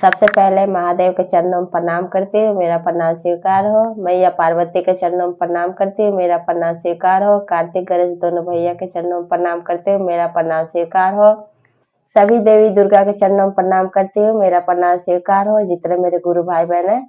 सबसे पहले महादेव के चरणों में प्रणाम करती हूँ, मेरा प्रणाम स्वीकार हो। मैया पार्वती के चरणों में प्रणाम करती हूँ, मेरा प्रणाम स्वीकार हो। कार्तिक गणेश दोनों भैया के चरणों में प्रणाम करती हूँ, मेरा प्रणाम स्वीकार हो। सभी देवी दुर्गा के चरणों में प्रणाम करती हूँ, मेरा प्रणाम स्वीकार हो। जितने मेरे गुरु भाई बहन है,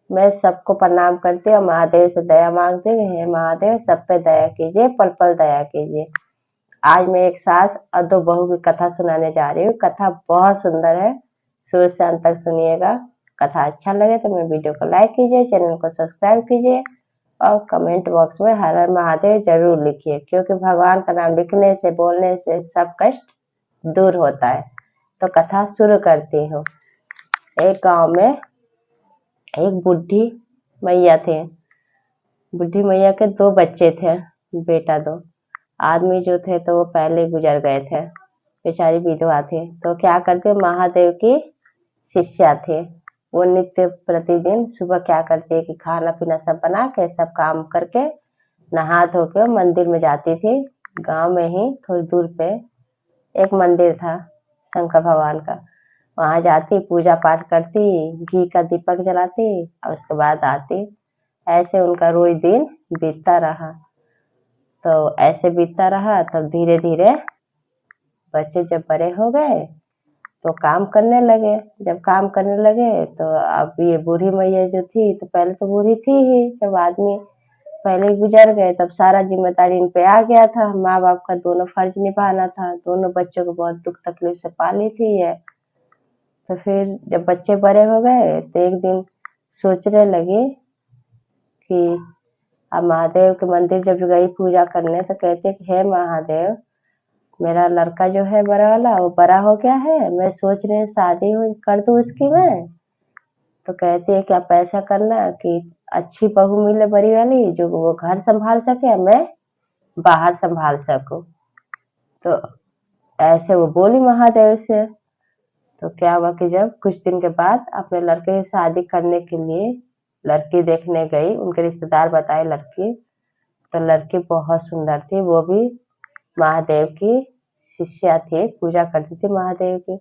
मैं सबको प्रणाम करती हूँ। महादेव से दया मांगती हूँ, हे महादेव सब पे दया कीजिए, पल पल दया कीजिए। आज मैं एक सास और दो बहू की कथा सुनाने जा रही हूँ। कथा बहुत सुंदर है, शुरू से अंत तक सुनिएगा। कथा अच्छा लगे तो मेरे वीडियो को लाइक कीजिए, चैनल को सब्सक्राइब कीजिए और कमेंट बॉक्स में हर हर महादेव जरूर लिखिए, क्योंकि भगवान का नाम लिखने से बोलने से सब कष्ट दूर होता है। तो कथा शुरू करती हूँ। एक गांव में एक बुढ़ी मैया थे। बुढ़ी मैया के दो बच्चे थे, बेटा दो। आदमी जो थे तो वो पहले गुजर गए थे, बेचारी विधवा थी। तो क्या करते, महादेव की शिष्या थे। वो नित्य प्रतिदिन सुबह क्या करती है कि खाना पीना सब बना के, सब काम करके, नहा धो के मंदिर में जाती थी। गांव में ही थोड़ी दूर पे एक मंदिर था शंकर भगवान का। वहां जाती, पूजा पाठ करती, घी का दीपक जलाती और उसके बाद आती। ऐसे उनका रोज दिन बीतता रहा। तो ऐसे बीतता रहा, तब धीरे धीरे बच्चे जब बड़े हो गए तो काम करने लगे। जब काम करने लगे तो अब ये बूढ़ी मैया जो थी, तो पहले तो बूढ़ी थी ही, जब आदमी पहले गुजर गए तब सारा जिम्मेदारी इन पे आ गया था। माँ बाप का दोनों फर्ज निभाना था, दोनों बच्चों को बहुत दुख तकलीफ से पाली थी ये। तो फिर जब बच्चे बड़े हो गए तो एक दिन सोचने लगी कि अब महादेव के मंदिर जब गई पूजा करने तो कहते कि हे महादेव, मेरा लड़का जो है बड़ा वाला, वो बड़ा हो गया है, मैं सोच रही हूँ शादी कर दूं उसकी मैं। तो कहती है कि आप ऐसा करना कि अच्छी बहू मिले बड़ी वाली, जो वो घर संभाल सके, मैं बाहर संभाल सकूं। तो ऐसे वो बोली महादेव से। तो क्या हुआ कि जब कुछ दिन के बाद अपने लड़के की शादी करने के लिए लड़की देखने गई, उनके रिश्तेदार बताए लड़की, तो लड़की बहुत सुंदर थी। वो भी महादेव की शिष्या थी, पूजा करती थी महादेव की।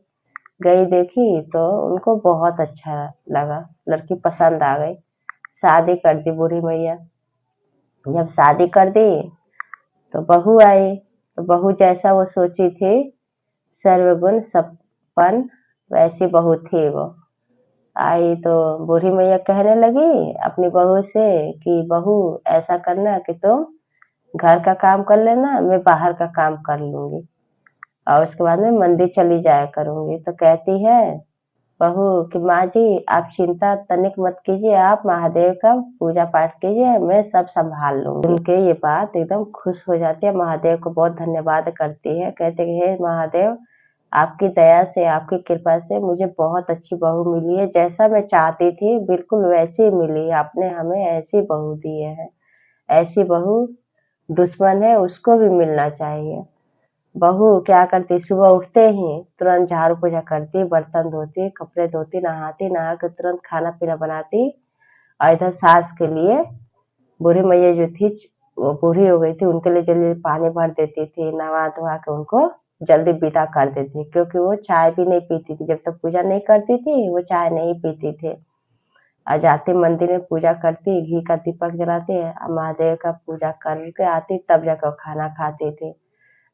गई देखी तो उनको बहुत अच्छा लगा, लड़की पसंद आ गई। शादी कर दी बूढ़ी मैया। जब शादी कर दी तो बहू आई। तो बहू जैसा वो सोची थी, सर्वगुण संपन्न, वैसी बहू थी वो। आई तो बूढ़ी मैया कहने लगी अपनी बहू से कि बहू ऐसा करना कि तुम घर का काम कर लेना, मैं बाहर का काम कर लूंगी और उसके बाद में मंदिर चली जाया करूंगी। तो कहती है बहू कि माँ जी आप चिंता तनिक मत कीजिए, आप महादेव का पूजा पाठ कीजिए, मैं सब संभाल लूंगी। उनके ये बात एकदम खुश हो जाती है, महादेव को बहुत धन्यवाद करती है। कहते कि हे महादेव, आपकी दया से, आपकी कृपा से मुझे बहुत अच्छी बहू मिली है, जैसा मैं चाहती थी बिल्कुल वैसी मिली। आपने हमें ऐसी बहू दी है। ऐसी बहू दुश्मन है उसको भी मिलना चाहिए। बहू क्या करती, सुबह उठते ही तुरंत झाड़ू पोछा करती, बर्तन धोती, कपड़े धोती, नहाती, नहा के तुरंत खाना पीना बनाती। और इधर सास के लिए, बूढ़ी मैया जो थी वो बूढ़ी हो गई थी, उनके लिए जल्दी पानी भर देती थी, नहा धोवा के उनको जल्दी विदा कर देती, क्योंकि वो चाय भी नहीं पीती थी। जब तक पूजा नहीं करती थी वो चाय नहीं पीती थी। और जाती मंदिर में पूजा करती, घी का दीपक जलाती, महादेव का पूजा करके आती, तब जाकर खाना खाती थी।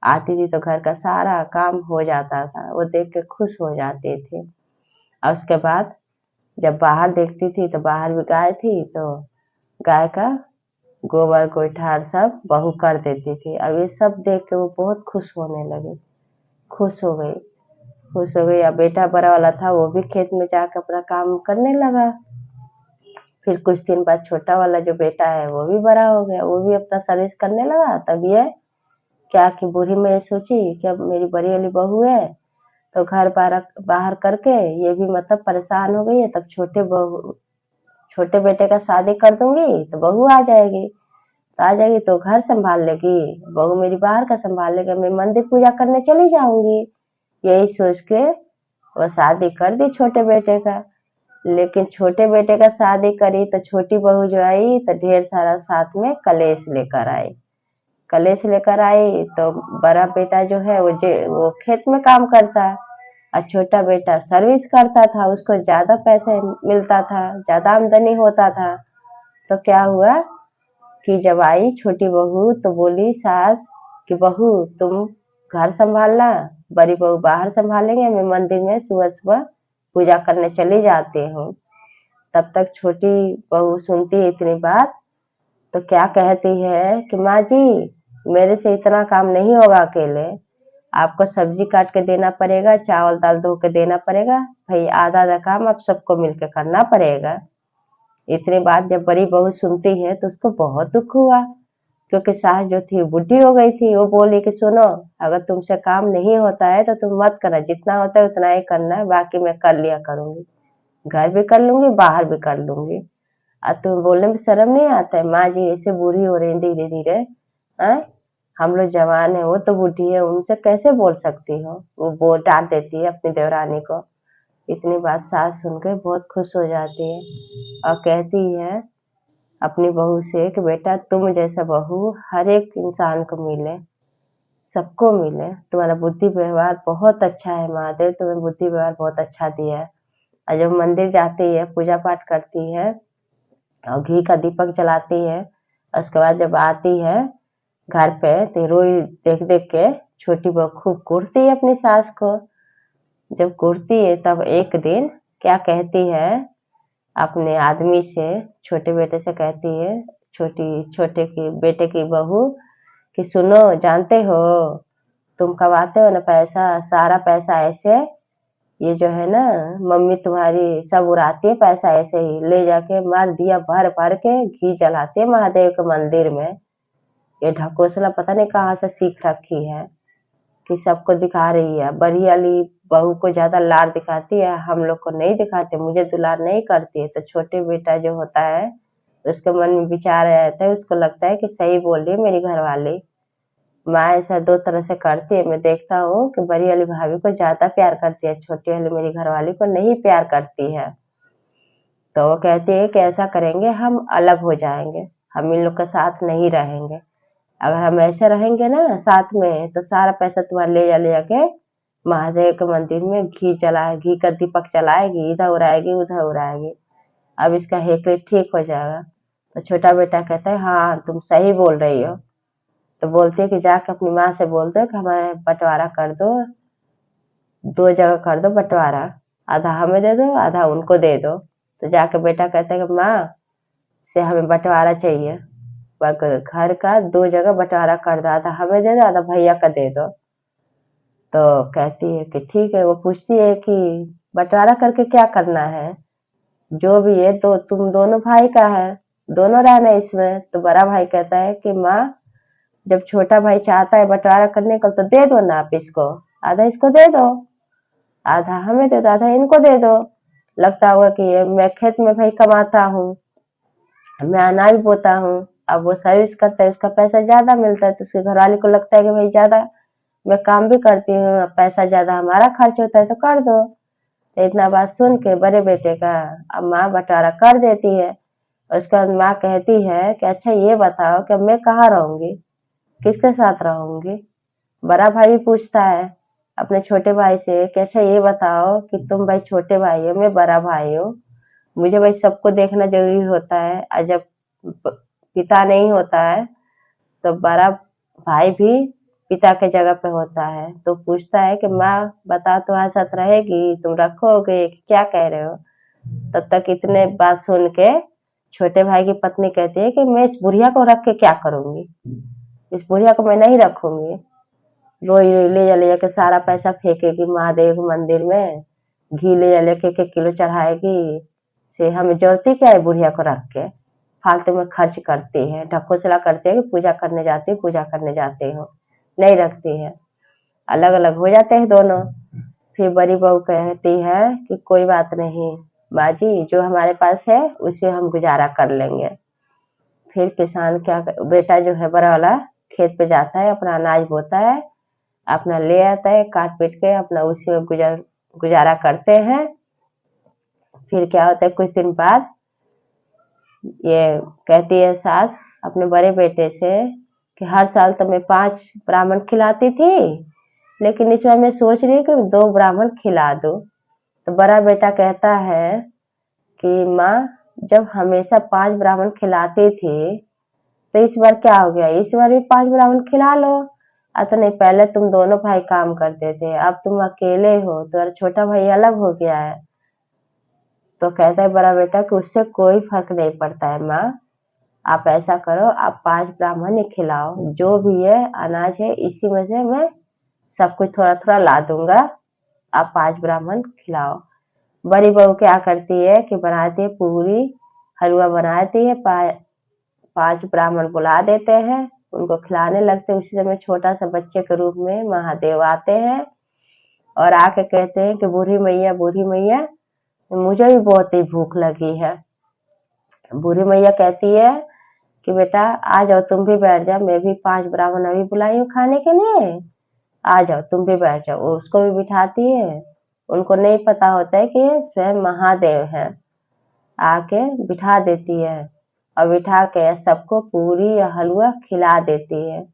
आती थी तो घर का सारा काम हो जाता था, वो देख के खुश हो जाती थी। और उसके बाद जब बाहर देखती थी तो बाहर भी गाय थी, तो गाय का गोबर गोईठा सब बहू कर देती थी। अब ये सब देख के वो बहुत खुश होने लगी, खुश हो गई, खुश हो गई। अब बेटा बड़ा वाला था, वो भी खेत में जाकर अपना काम करने लगा। फिर कुछ दिन बाद छोटा वाला जो बेटा है वो भी बड़ा हो गया, वो भी अपना सर्विस करने लगा। तब ये क्या कि बूढ़ी मैं सोची कि अब मेरी बड़ी वाली बहू है तो घर बाहर करके ये भी मतलब परेशान हो गई है, तब छोटे बेटे का शादी कर दूंगी तो बहू आ जाएगी, तो आ जाएगी तो घर संभाल लेगी, बहू मेरी बाहर का संभाल लेगी, मैं मंदिर पूजा करने चली जाऊंगी। यही सोच के वो शादी कर दी छोटे बेटे का। लेकिन छोटे बेटे का शादी करी तो छोटी बहू जो आई तो ढेर सारा साथ में कलेश लेकर आई। कलेश लेकर आई तो बड़ा बेटा जो है वो खेत में काम करता है, और छोटा बेटा सर्विस करता था, उसको ज्यादा पैसे मिलता था, ज्यादा आमदनी होता था। तो क्या हुआ कि जब आई छोटी बहू तो बोली सास कि बहू तुम घर संभालना, बड़ी बहू बाहर संभालेंगे, मैं मंदिर में सुबह सुबह पूजा करने चली जाती हूँ। तब तक छोटी बहू सुनती है इतनी बात तो क्या कहती है कि माँ जी मेरे से इतना काम नहीं होगा अकेले, आपको सब्जी काट के देना पड़ेगा, चावल दाल धो के देना पड़ेगा, भाई आधा आधा काम आप सबको मिलकर करना पड़ेगा। इतनी बात जब बड़ी बहू सुनती है तो उसको बहुत दुख हुआ, क्योंकि सास जो थी बुढ़ी हो गई थी। वो बोली कि सुनो, अगर तुमसे काम नहीं होता है तो तुम मत करना, जितना होता है उतना ही करना है, बाकी मैं कर लिया करूंगी, घर भी कर लूंगी बाहर भी कर लूंगी। अब तुम्हें बोलने में शर्म नहीं आता है? माँ जी ऐसे बूढ़ी हो रही धीरे धीरे, हैं? हम लोग जवान है, वो तो बूढ़ी है, उनसे कैसे बोल सकती हो? वो बोल डांट देती है अपनी देवरानी को। इतनी बात सास सुनकर बहुत खुश हो जाती है और कहती है अपनी बहू से कि बेटा तुम जैसा बहू हर एक इंसान को मिले, सबको मिले, तुम्हारा बुद्धि व्यवहार बहुत अच्छा है, महादेव तुम्हें बुद्धि व्यवहार बहुत अच्छा दिया है। और जब मंदिर जाती है पूजा पाठ करती है और घी का दीपक जलाती है, उसके बाद जब आती है घर पे तो रोई देख देख के छोटी बहू खूब कूटती है अपनी सास को। जब कूटती है तब एक दिन क्या कहती है अपने आदमी से, छोटे बेटे से कहती है, छोटे की बेटे की बहू कि सुनो जानते हो तुम कमाते हो ना पैसा, सारा पैसा ऐसे ये जो है ना मम्मी तुम्हारी सब उड़ाती है पैसा, ऐसे ही ले जाके मार दिया भर भर के घी जलाती है महादेव के मंदिर में। ये ढकोसला पता नहीं कहाँ से सीख रखी है कि सबको दिखा रही है। बड़ी वाली बहू को ज्यादा लाड़ दिखाती है, हम लोग को नहीं दिखाते, मुझे दुलार नहीं करती है। तो छोटे बेटा जो होता है उसके मन में विचार आ जाता है, उसको लगता है कि सही बोल रही है मेरी घरवाली। माँ ऐसा दो तरह से करती है, मैं देखता हूँ कि बड़ी वाली भाभी को ज्यादा प्यार करती है, छोटी वाली मेरी घरवाली को नहीं प्यार करती है। तो वो कहती है कि ऐसा करेंगे हम अलग हो जाएंगे, हम इन लोग के साथ नहीं रहेंगे। अगर हम ऐसे रहेंगे ना साथ में तो सारा पैसा तुम्हारा ले जाके महादेव के मंदिर में घी का दीपक जलाएगी, इधर उड़ाएगी उधर उड़ाएगी, अब इसका हेकले ठीक हो जाएगा। तो छोटा बेटा कहता है हाँ तुम सही बोल रही हो। तो बोलती है कि जाके अपनी माँ से बोल दो कि हमारे बंटवारा कर दो, दो जगह कर दो बंटवारा, आधा हमें दे दो आधा उनको दे दो। तो जाके बेटा कहता है कि माँ से हमें बंटवारा चाहिए, घर का दो जगह बंटवारा कर दो, आधा हमें दे दो आधा भैया का दे दो। तो कहती है कि ठीक है। वो पूछती है कि बंटवारा करके क्या करना है? जो भी है तो तुम दोनों भाई का है, दोनों रहना इसमें। तो बड़ा भाई कहता है कि माँ जब छोटा भाई चाहता है बंटवारा करने को तो दे दो ना आप इसको, आधा इसको दे दो, आधा हमें दे दो, आधा इनको दे दो। लगता होगा कि ये मैं खेत में भाई कमाता हूँ, मैं अनाज बोता हूँ, अब वो सर्विस करता है उसका पैसा ज्यादा मिलता है तो उसके घरवाले को लगता है कि भाई ज्यादा मैं काम भी करती हूँ, पैसा ज्यादा हमारा खर्च होता है तो कर दो। तो इतना बात सुन के बड़े बेटे का अब माँ बंटवारा कर देती है। उसके बाद माँ कहती है कि अच्छा ये बताओ कि अब मैं कहाँ रहूंगी, किसके साथ रहूंगी? बड़ा भाई भी पूछता है अपने छोटे भाई से कि अच्छा ये बताओ कि तुम भाई छोटे भाई हो मैं बड़ा भाई हूँ, मुझे भाई सबको देखना जरूरी होता है, और जब पिता नहीं होता है तो बड़ा भाई भी पिता के जगह पे होता है। तो पूछता है कि माँ बता तुम्हारे साथ रहेगी, तुम रखोगे कि क्या कह रहे हो? तब तक इतने बात सुन के छोटे भाई की पत्नी कहती है कि मैं इस बुढ़िया को रख के क्या करूंगी, इस बुढ़िया को मैं नहीं रखूंगी। रोई रोई ले जा ले जाके सारा पैसा फेंकेगी महादेव के मंदिर में, घी ले जा लेके 1 1 किलो चढ़ाएगी। से हमें जरूरत क्या है बुढ़िया को रख के, फालतू में खर्च करती है, ढकोसला करती है कि पूजा करने जाती पूजा करने जाते हो, नहीं रखती है। अलग अलग हो जाते हैं दोनों। फिर बड़ी बहू कहती है कि कोई बात नहीं बाजी, जो हमारे पास है उसे हम गुजारा कर लेंगे। फिर किसान क्या बेटा जो है बड़ा वाला खेत पे जाता है, अपना अनाज बोता है, अपना ले आता है काट पीट के, अपना उसी में गुजारा करते हैं। फिर क्या होता है कुछ दिन बाद ये कहती है सास अपने बड़े बेटे से कि हर साल तो मैं 5 ब्राह्मण खिलाती थी, लेकिन इस बार मैं सोच रही हूँ कि 2 ब्राह्मण खिला दूँ। तो बड़ा बेटा कहता है कि माँ, जब हमेशा 5 ब्राह्मण खिलाती थी, तो इस बार क्या हो गया? इस बार भी 5 ब्राह्मण खिला लो। तो नहीं, पहले तुम दोनों भाई काम करते थे, अब तुम अकेले हो, तुम्हारा छोटा भाई अलग हो गया है। तो कहता है बड़ा बेटा कि उससे कोई फर्क नहीं पड़ता है माँ, आप ऐसा करो, आप 5 ब्राह्मण ही खिलाओ, जो भी है अनाज है इसी में से मैं सब कुछ थोड़ा थोड़ा ला दूंगा, आप 5 ब्राह्मण खिलाओ। बड़ी बहू क्या करती है कि बनाती है पूरी हलवा बनाती है, 5 ब्राह्मण बुला देते हैं, उनको खिलाने लगते हैं। उसी समय छोटा सा बच्चे के रूप में महादेव आते हैं और आके कहते हैं कि बूढ़ी मैया, मुझे भी बहुत ही भूख लगी है। बूढ़ी मैया कहती है कि बेटा आ जाओ, तुम भी बैठ जाओ, मैं भी 5 ब्राह्मण अभी बुलाई हूँ खाने के लिए, आ जाओ तुम भी बैठ जाओ। उसको भी बिठाती है। उनको नहीं पता होता है कि ये स्वयं महादेव है। आके बिठा देती है और बिठा के सबको पूरी या हलवा खिला देती है।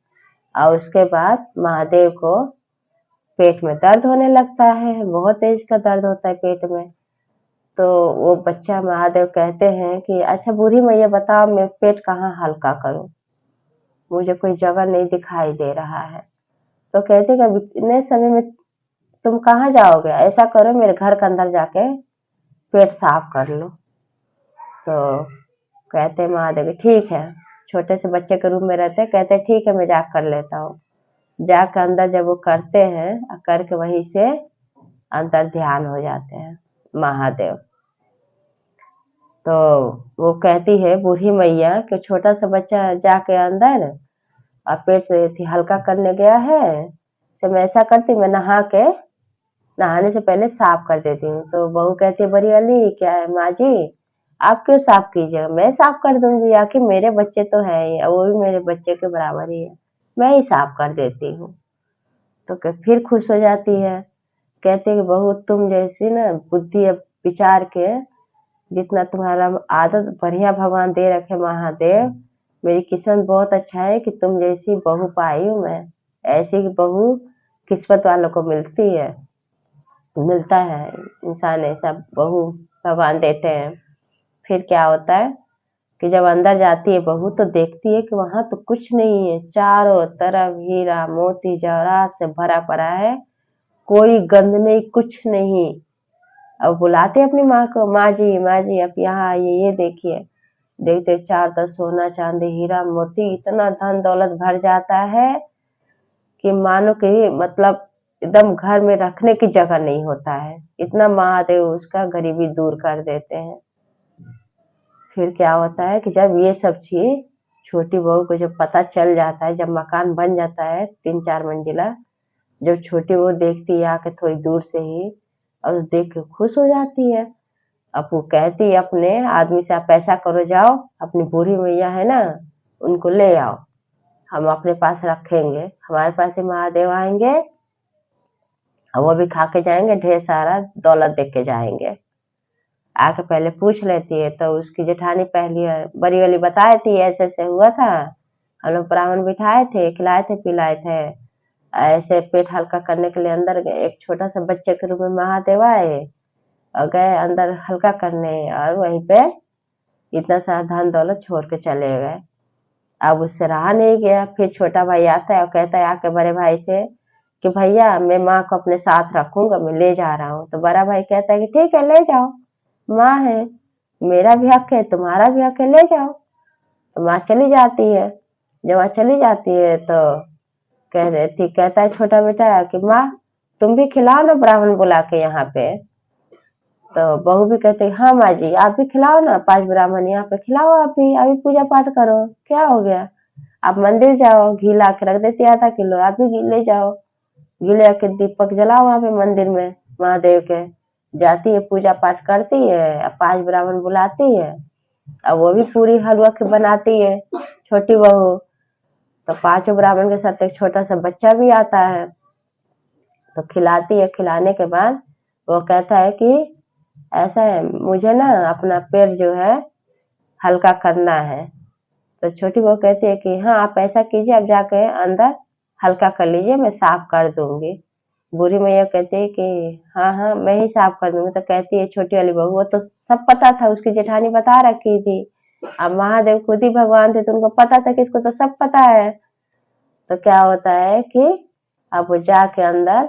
और उसके बाद महादेव को पेट में दर्द होने लगता है, बहुत तेज का दर्द होता है पेट में। तो वो बच्चा महादेव कहते हैं कि अच्छा बूढ़ी मैया बताओ, मैं पेट कहाँ हल्का करूं, मुझे कोई जगह नहीं दिखाई दे रहा है। तो कहते कि इतने समय में तुम कहाँ जाओगे, ऐसा करो मेरे घर के अंदर जाके पेट साफ कर लो। तो कहते महादेव ठीक है, छोटे से बच्चे के रूप में रहते, कहते ठीक है मैं जा कर लेता हूँ। जाकर अंदर जब वो करते हैं, करके वहीं से अंदर ध्यान हो जाते हैं महादेव। तो वो कहती है बूढ़ी मैया कि छोटा सा बच्चा जाके अंदर और पेट हल्का करने गया है, से मैं ऐसा करती, मैं नहाने से पहले साफ कर देती हूँ। तो बहू कहती है बड़ी अली क्या है माँ जी, आप क्यों साफ कीजिएगा, मैं साफ कर दूंगी, आखिर मेरे बच्चे तो है ही, वो भी मेरे बच्चे के बराबर ही है, मैं ही साफ कर देती हूँ। तो फिर खुश हो जाती है, कहती है कि बहू तुम जैसी ना बुद्धि विचार के, जितना तुम्हारा आदत बढ़िया भगवान दे रखे महादेव, मेरी किस्मत बहुत अच्छा है कि तुम जैसी बहू पाई हूँ मैं। ऐसी बहू किस्मत वालों को मिलता है, इंसान ऐसा बहू भगवान देते हैं। फिर क्या होता है कि जब अंदर जाती है बहू तो देखती है कि वहां तो कुछ नहीं है, चारों तरफ हीरा मोती जवाहरात से भरा पड़ा है, कोई गंध नहीं, कुछ नहीं। अब बुलाते अपनी माँ को, माँ जी आप यहाँ आइए, ये देखिए। देखते चार तरफ सोना चांदी हीरा मोती, इतना धन दौलत भर जाता है कि मानो कि मतलब एकदम घर में रखने की जगह नहीं होता है, इतना महादेव उसका गरीबी दूर कर देते हैं। फिर क्या होता है कि जब ये सब चीज छोटी बहू को जब पता चल जाता है, जब मकान बन जाता है 3-4 मंजिला, जब छोटी बहू देखती है आके थोड़ी दूर से ही, और देख के खुश हो जाती है। अब वो कहती है अपने आदमी से, आप ऐसा करो जाओ, अपनी बूढ़ी मैया है ना, उनको ले आओ, हम अपने पास रखेंगे, हमारे पास ही महादेव आएंगे और वो भी खा के जाएंगे, ढेर सारा दौलत दे के जाएंगे। आके पहले पूछ लेती है, तो उसकी जेठानी पहली बड़ी वाली बताई थी ऐसे ऐसे हुआ था, हम लोग ब्राह्मण बिठाए थे, खिलाए थे पिलाए थे, ऐसे पेट हल्का करने के लिए अंदर एक छोटा सा बच्चे के रूप में महादेव आए और गए अंदर हल्का करने, और वहीं पे इतना सारा धन दौलत छोड़ के चले गए। अब उससे रहा नहीं गया, फिर छोटा भाई आता है और कहता है आके बड़े भाई से कि भैया मैं माँ को अपने साथ रखूंगा, मैं ले जा रहा हूँ। तो बड़ा भाई कहता है कि ठीक है ले जाओ, माँ है, मेरा भी हक है तुम्हारा भी हक है, ले जाओ। तो माँ चली जाती है। जब माँ चली जाती है तो कहता है छोटा बेटा कि माँ तुम भी खिलाओ ना ब्राह्मण बुला के यहाँ पे। तो बहू भी कहते हाँ माँ जी आप भी खिलाओ ना, 5 ब्राह्मण यहाँ पे खिलाओ, आप भी अभी पूजा पाठ करो, क्या हो गया, आप मंदिर जाओ, घी ला के रख देती आधा किलो, आप भी घी ले जाओ, घी ले के दीपक जलाओ वहां पे मंदिर में महादेव के। जाती है पूजा पाठ करती है, 5 ब्राह्मण बुलाती है, अब वो भी पूरी हलवा के बनाती है छोटी बहू। तो 5 ब्राह्मण के साथ एक छोटा सा बच्चा भी आता है, तो खिलाती है। खिलाने के बाद वो कहता है कि ऐसा है मुझे ना अपना पेट जो है हल्का करना है। तो छोटी बहू कहती है कि हाँ आप ऐसा कीजिए, आप जाके अंदर हल्का कर लीजिए, मैं साफ कर दूंगी। बूढ़ी मैया कहती है कि हाँ हाँ मैं ही साफ कर दूंगी। तो कहती है छोटी वाली बहू, वो तो सब पता था, उसकी जेठानी बता रखी थी। अब महादेव खुद ही भगवान थे तो उनको पता था कि इसको तो सब पता है। तो क्या होता है कि अब वो जाके अंदर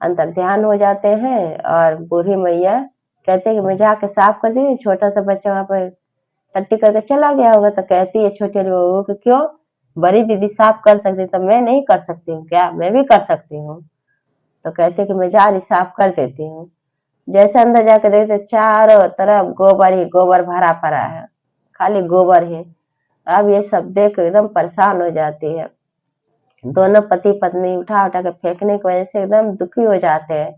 अंतर ध्यान हो जाते हैं, और बूढ़ी मैया कहते हैं कि मैं जाके साफ कर दी। छोटा सा बच्चा वहां पर टट्टी करके चला गया होगा। तो कहती है छोटी वाली बहू कि क्यों, बड़ी दीदी साफ कर सकती तो मैं नहीं कर सकती हूँ क्या, मैं भी कर सकती हूँ। तो कहते कि मैं जा रही साफ कर देती हूँ। जैसे अंदर जाकर देखते चारों तरफ गोबर ही गोबर भरा पड़ा है, खाली गोबर ही। अब ये सब देख एकदम परेशान हो जाती है। दोनों पति पत्नी उठा उठा के फेंकने की वजह से एकदम दुखी हो जाते हैं।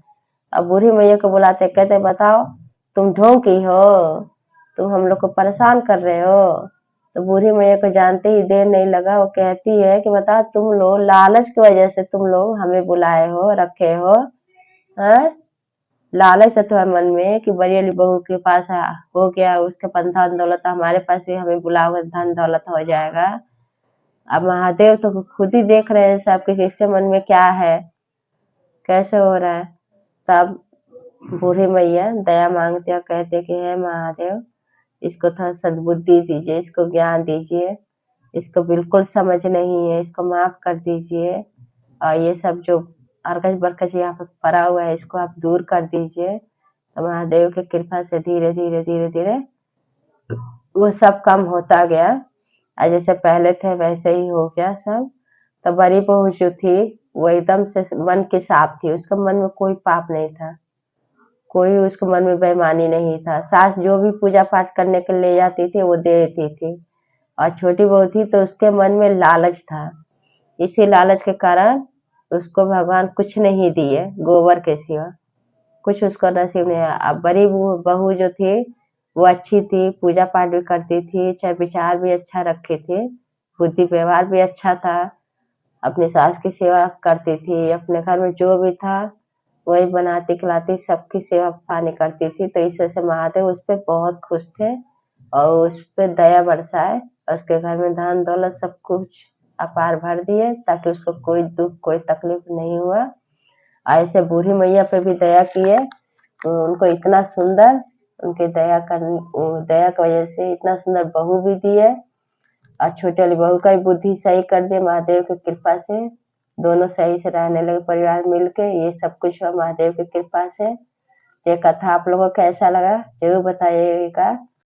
अब बूढ़ी मैया को बुलाते, कहते बताओ तुम ढोंग की हो, तुम हम लोग को परेशान कर रहे हो। तो बूढ़ी मैया को जानते ही देर नहीं लगा, वो कहती है कि बताओ तुम लोग लालच की वजह से तुम लोग हमें बुलाए हो, रखे हो। हाँ, लालच है तुम्हारे मन में कि बड़ी वाली बहू के पास हो गया, उसके पास धन दौलत, हमारे पास भी हमें बुलाओगे धन दौलत हो जाएगा। अब महादेव तो खुद ही देख रहे हैं सबके किसके मन में क्या है, कैसे हो रहा है। तब बूढ़ी मैया दया मांगते और कहते कि हे महादेव, इसको थोड़ा सद्बुद्धि दीजिए, इसको ज्ञान दीजिए, इसको बिल्कुल समझ नहीं है, इसको माफ कर दीजिए। और ये सब जो अरकज बरकज यहाँ पे पड़ा हुआ है इसको आप दूर कर दीजिए। तो महादेव की कृपा से धीरे धीरे धीरे धीरे वो सब कम होता गया, और जैसे पहले थे वैसे ही हो गया सब। तो बड़ी बहू जो थी वो एकदम से मन की साफ थी, उसके मन में कोई पाप नहीं था, कोई उसके मन में बेईमानी नहीं था। सास जो भी पूजा पाठ करने के लिए ले जाती थी वो दे देती थी। और छोटी बहू थी तो उसके मन में लालच था, इसी लालच के कारण उसको भगवान कुछ नहीं दिए गोबर के सिवा, कुछ उसको नसीब नहीं आया। अब बड़ी बहू जो थी वो अच्छी थी, पूजा पाठ भी करती थी, चाहे विचार भी अच्छा रखे थे, बुद्धि व्यवहार भी अच्छा था, अपनी सास की सेवा करती थी, अपने घर में जो भी था वही बनाती खिलाती सबकी सेवा पानी करती थी। तो इस वजह से महादेव उस पर बहुत खुश थे और उस पर दया बरसाए, और उसके घर में धन दौलत सब कुछ अपार भर दिए, ताकि उसको कोई दुख कोई तकलीफ नहीं हुआ। ऐसे बूढ़ी मैया पे भी दया किए तो उनको इतना सुंदर, उनके दया की वजह से इतना सुंदर बहू भी दिए, और छोटी वाली बहू का भी बुद्धि सही कर दिए महादेव की कृपा से। दोनों सही से रहने लगे परिवार मिलके, ये सब कुछ हुआ महादेव की कृपा से। ये कथा आप लोगों को कैसा लगा जरूर बताइएगा।